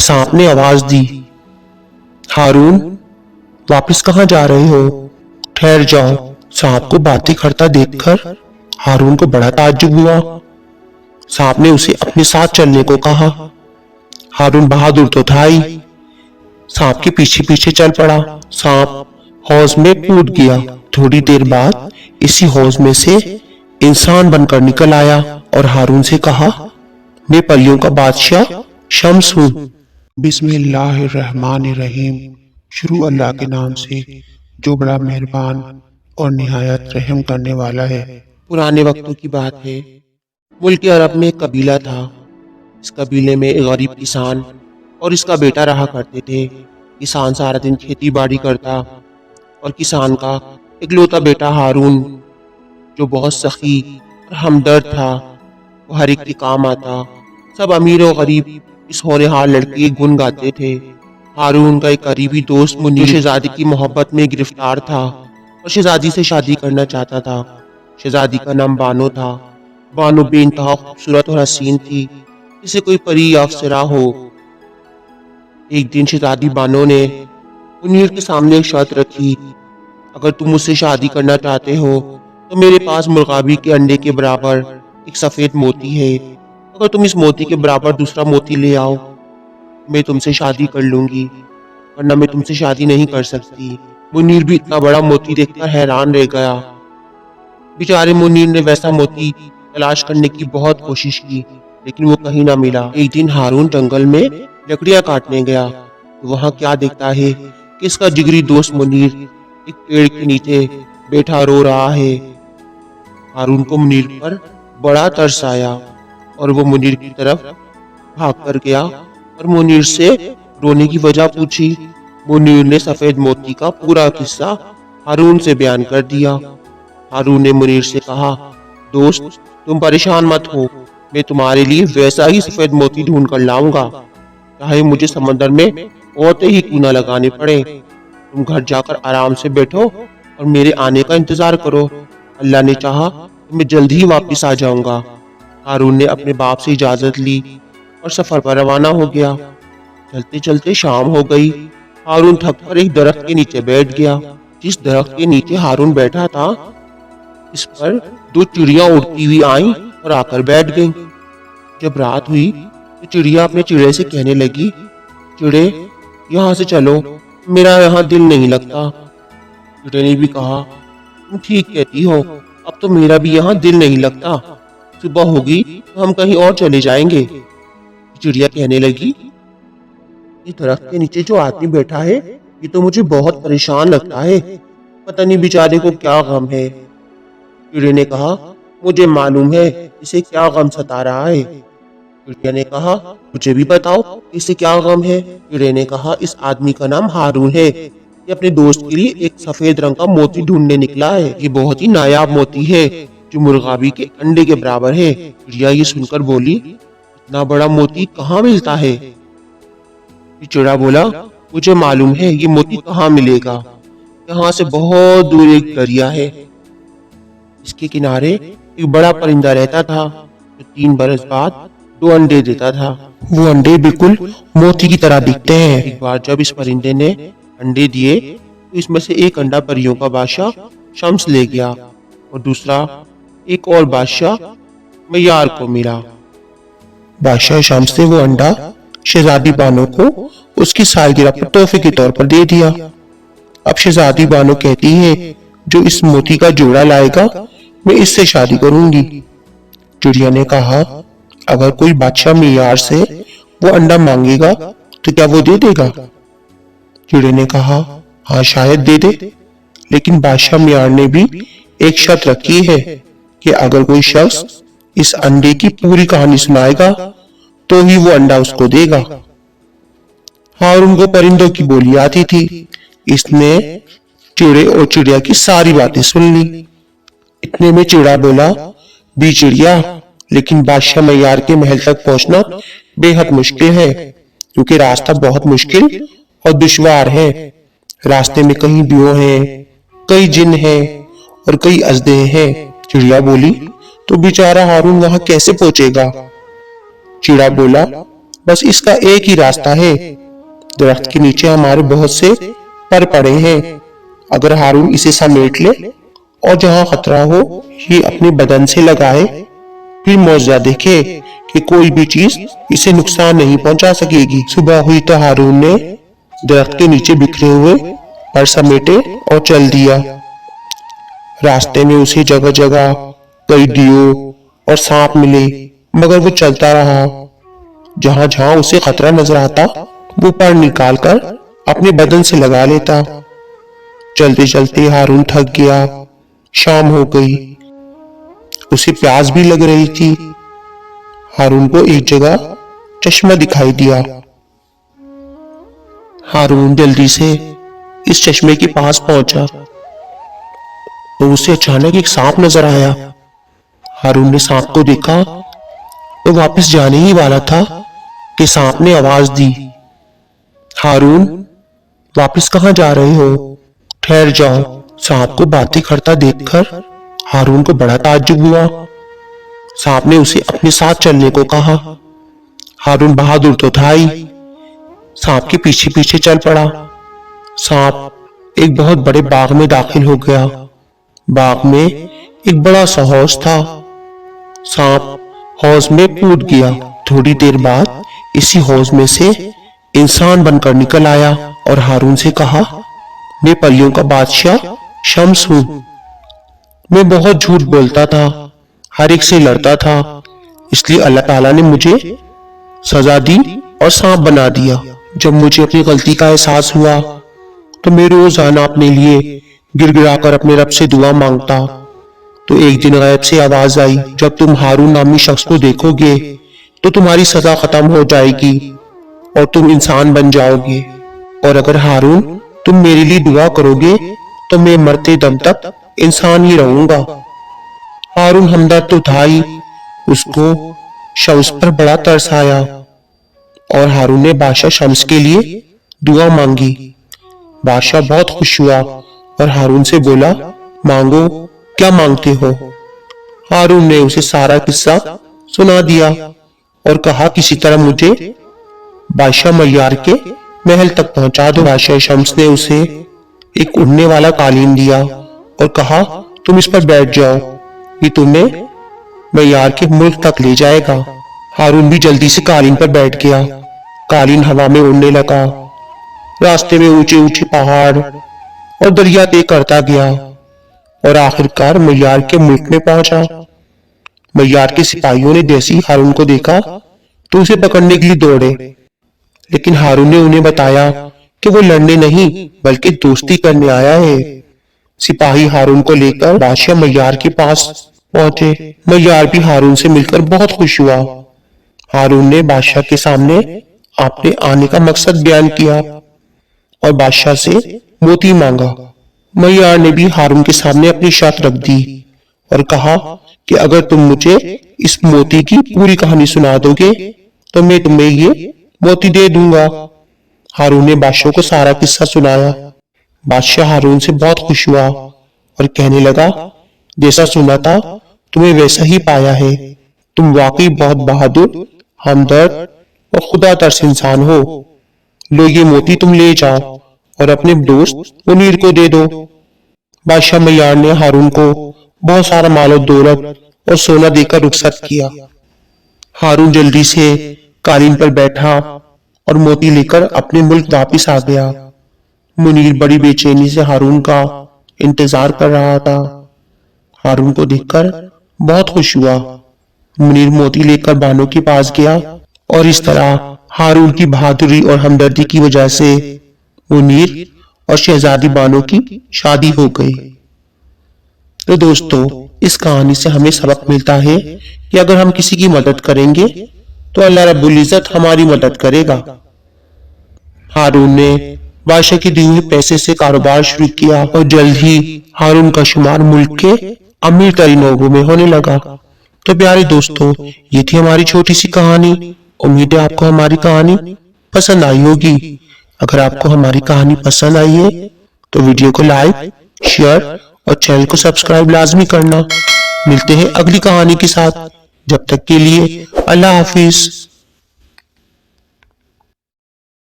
सांप ने आवाज दी, हारून, वापस कहाँ जा रहे हो? ठहर जाओ। सांप को बातें करता देखकर हारून को बड़ा ताज्जुब हुआ। सांप ने उसे अपने साथ चलने को कहा। हारून बहादुर तो था ही, सांप के पीछे पीछे चल पड़ा। सांप हौज में कूद गया। थोड़ी देर बाद इसी हौज में से इंसान बनकर निकल आया और हारून से कहा, मैं परियों का बादशाह शम्स हूँ। बिस्मिल्लाहिर्रहमानिर्रहीम। शुरू अल्लाह के नाम से जो बड़ा मेहरबान और निहायत रहम करने वाला है। पुराने वक्तों की बात है। मुल्क अरब में एक कबीला था। इस कबीले में एक गरीब किसान और इसका बेटा रहा करते थे। किसान सारा दिन खेती बाड़ी करता और किसान का इकलौता बेटा हारून, जो बहुत सखी और हमदर्द था, वो हर एक के काम आता। सब अमीर और गरीब इस होनहार लड़के के गुण गाते थे। हारून का एक करीबी दोस्त मुनीर शहजादी की मोहब्बत में गिरफ्तार था और शहजादी से शादी करना चाहता था। शहजादी का नाम बानो था। बानो बेइंतहा खूबसूरत और हसीन थी, जिसे कोई परी या अफसरा हो। एक दिन शहजादी बानो ने मुनीर के सामने एक शर्त रखी, अगर तुम मुझसे शादी करना चाहते हो तो मेरे पास मुर्गाबी के अंडे के बराबर एक सफेद मोती है। अगर तुम इस मोती के बराबर दूसरा मोती ले आओ, मैं तुमसे शादी कर लूंगी, वरना मैं तुमसे शादी नहीं कर सकती। मुनीर भी इतना बड़ा मोती देखकर हैरान रह गया। बेचारे मुनीर ने वैसा मोती तलाश करने की बहुत कोशिश की, लेकिन वो कहीं ना मिला। एक दिन हारून जंगल में लकड़ियां काटने गया तो वहां क्या देखता है कि इसका जिगरी दोस्त मुनीर एक पेड़ के नीचे बैठा रो रहा है। हारून को मुनीर पर बड़ा तरस आया और वो मुनीर की तरफ भाग कर गया और मुनीर से रोने की वजह पूछी। मुनीर ने सफेद मोती का पूरा किस्सा हारून से बयान कर दिया। हारून ने मुनीर से कहा, दोस्त, तुम परेशान मत हो, मैं तुम्हारे लिए वैसा ही सफेद मोती ढूंढ कर लाऊंगा, चाहे मुझे समंदर में औरतें ही क्यों न लगाने पड़े। तुम घर जाकर आराम से बैठो और मेरे आने का इंतजार करो। अल्लाह ने चाहा तो मैं जल्द ही वापस आ जाऊंगा। हारून ने अपने बाप से इजाजत ली और सफर पर रवाना हो गया। चलते चलते शाम हो गई। हारून थक कर एक दरख्त के नीचे बैठ गया। जिस दरख्त के नीचे हारून बैठा था, इस पर दो चिड़िया उड़ती हुई आईं और आकर बैठ गईं। जब रात हुई तो चिड़िया अपने चिड़े से कहने लगी, चिड़े, यहाँ से चलो, मेरा यहाँ दिल नहीं लगता। चिड़े ने भी कहा, तुम ठीक कहती हो, अब तो मेरा भी यहाँ दिल नहीं लगता। सुबह होगी तो हम कहीं और चले जाएंगे। चिड़िया कहने लगी, ये दरख्त के नीचे जो आदमी बैठा है, ये तो मुझे बहुत परेशान लगता है, पता नहीं बेचारे को क्या गम है। चिड़िया ने कहा, मुझे मालूम है इसे क्या गम सता रहा है। चिड़िया ने कहा, मुझे भी बताओ इसे क्या गम है। चिड़िया ने कहा, इस आदमी का नाम हारून है, ये अपने दोस्त के लिए एक सफेद रंग का मोती ढूंढने निकला है। ये बहुत ही नायाब मोती है जो मुर्गाबी के अंडे के बराबर है। चिड़िया ये सुनकर बोली, इतना बड़ा मोती कहाँ मिलता है? चिड़ा बोला, मुझे मालूम है ये मोती कहाँ मिलेगा। यहाँ से बहुत दूर एक दरिया है, इसके किनारे एक बड़ा परिंदा रहता था जो 3 बरस बाद 2 अंडे देता था। वो अंडे बिल्कुल मोती की तरह दिखते हैं। एक बार जब इस परिंदे ने अंडे दिए तो इसमें से एक अंडा परियों का बादशाह शम्स ले गया और दूसरा एक और बादशाह मयार को मिला। बादशाह शम्स ने वो अंडा शहजादी बानो को उसकी सालगिरह पर तोहफे के तौर पर दे दिया। अब शहजादी बानो कहती है, जो इस मोती का जोड़ा लाएगा मैं इससे शादी करूंगी। चिड़िया ने कहा, अगर कोई बादशाह मयार से वो अंडा मांगेगा तो क्या वो दे देगा? चिड़िया ने कहा, हाँ शायद दे दे, लेकिन बादशाह मयार ने भी एक शर्त रखी है कि अगर कोई शख्स इस अंडे की पूरी कहानी सुनाएगा तो ही वो अंडा उसको देगा। हारून को परिंदों की बोली आती थी। इसने चिड़े और चिड़िया की सारी बातें सुन ली। इतने में चिड़ा बोला, बी चिड़िया, लेकिन बादशाह मयार के महल तक पहुंचना बेहद मुश्किल है, क्योंकि रास्ता बहुत मुश्किल और दुश्वार है। रास्ते में कई बियो हैं, कई जिन हैं और कई अजदे हैं। चिड़िया बोली, तो बेचारा हारून वहां कैसे पहुंचेगा? चिड़ा बोला, बस इसका एक ही रास्ता है। दरख्त के नीचे हमारे बहुत से पर पड़े हैं। अगर हारून इसे समेट ले और जहां खतरा हो ये अपने बदन से लगाए, फिर मौजज़ा देखे कि कोई भी चीज इसे नुकसान नहीं पहुंचा सकेगी। सुबह हुई तो हारून ने दरख्त के नीचे बिखरे हुए पर समेटे और चल दिया। रास्ते में उसे जगह जगह कई दियो और सांप मिले, मगर वो चलता रहा। जहां जहां उसे खतरा नजर आता वो पर निकालकर अपने बदन से लगा लेता। चलते चलते हारून थक गया। शाम हो गई, उसे प्यास भी लग रही थी। हारून को एक जगह चश्मा दिखाई दिया। हारून जल्दी से इस चश्मे के पास पहुंचा तो उसे अचानक एक सांप नजर आया। हारून ने सांप को देखा तो वापस जाने ही वाला था कि सांप ने आवाज दी, हारून, वापस कहां जा रहे हो? ठहर जाओ। सांप को बातें करता देखकर हारून को बड़ा ताज्जुब हुआ। सांप ने उसे अपने साथ चलने को कहा। हारून बहादुर तो था ही, सांप के पीछे पीछे चल पड़ा। सांप एक बहुत बड़े बाग में दाखिल हो गया। बाग में एक बड़ा सा हौज था। सांप हौज में कूद गया। थोड़ी देर बाद इसी हौज में से इंसान बनकर निकल आया और हारून से कहा, मैं परियों का बादशाह शम्स हूं। मैं बहुत झूठ बोलता था, हर एक से लड़ता था, इसलिए अल्लाह ताला ने मुझे सजा दी और सांप बना दिया। जब मुझे अपनी गलती का एहसास हुआ तो मैं रोजाना अपने लिए गिड़गिड़ाकर अपने रब से दुआ मांगता। तो एक दिन गैब से आवाज आई, जब तुम हारून नामी शख्स को देखोगे तो तुम्हारी सजा खत्म हो जाएगी और तुम इंसान बन जाओगे। और अगर हारून तुम मेरे लिए दुआ करोगे तो मैं मरते दम तक इंसान ही रहूंगा। हारून हमदर्द तो था ही, उसको शम्स पर बड़ा तरस आया और हारून ने बादशाह शम्स के लिए दुआ मांगी। बादशाह बहुत खुश हुआ और हारून से बोला, मांगो, क्या मांगते हो? हारून ने उसे सारा किस्सा सुना दिया और कहा, किसी तरह मुझे बादशाह मय्यार के महल तक पहुंचा दो। बादशाह शम्स ने उसे एक उड़ने वाला कालीन दिया और कहा, तुम इस पर बैठ जाओ, ये तुम्हें मय्यार के मुल्क तक ले जाएगा। हारून भी जल्दी से कालीन पर बैठ गया। कालीन हवा में उड़ने लगा। रास्ते में ऊंचे ऊंचे पहाड़ और दरिया तय करता गया और आखिरकार मय्यार के मुल्क में पहुंचा। मय्यार के सिपाहियों ने जैसे ही हारून को देखा तो उसे पकड़ने के लिए दौड़े, लेकिन हारून ने उन्हें बताया कि वो लड़ने नहीं बल्कि दोस्ती करने आया है। सिपाही हारून को लेकर बादशाह मय्यार के पास पहुंचे। मय्यार भी हारून से मिलकर बहुत खुश हुआ। हारून ने बादशाह के सामने अपने आने का मकसद बयान किया और बादशाह से मोती मांगा। मय्यार ने भी हारून के सामने अपनी शर्त रख दी और कहा कि अगर तुम मुझे इस मोती की पूरी कहानी सुना दोगे तो मैं तुम्हें ये मोती दे दूंगा। हारून ने बादशाह को सारा किस्सा सुनाया। बादशाह हारून से बहुत खुश हुआ और कहने लगा, जैसा सुना था तुम्हें वैसा ही पाया है। तुम वाकई बहुत बहादुर, हमदर्द और खुदा तरस इंसान हो। लो, ये मोती तुम ले जाओ और अपने दोस्त मुनीर को दे दो। बादशाह मय्यार ने हारून को बहुत सारा माल दौलत और सोना देकर रुखसत किया। हारून जल्दी से कालीन पर बैठा और मोती लेकर अपने मुल्क वापिस आ गया। मुनीर बड़ी बेचैनी से हारून का इंतजार कर रहा था। हारून को देखकर बहुत खुश हुआ। मुनीर मोती लेकर बानो के पास गया और इस तरह हारून की बहादुरी और हमदर्दी की वजह से मुनीर और शहजादी बानो की शादी हो गई। तो दोस्तों, इस कहानी से हमें सबक मिलता है कि अगर हम किसी की मदद करेंगे तो अल्लाह रब्बुल इज्जत हमारी मदद करेगा। हारून ने बादशाह के दिए हुए पैसे से कारोबार शुरू किया और जल्द ही हारून का शुमार मुल्क के अमीर तरीन लोगों में होने लगा। तो प्यारे दोस्तों, ये थी हमारी छोटी सी कहानी। उम्मीद है आपको हमारी कहानी पसंद आई होगी। अगर आपको हमारी कहानी पसंद आई है तो वीडियो को लाइक, शेयर और चैनल को सब्सक्राइब लाजमी करना। मिलते हैं अगली कहानी के साथ। जब तक के लिए अल्लाह हाफिज।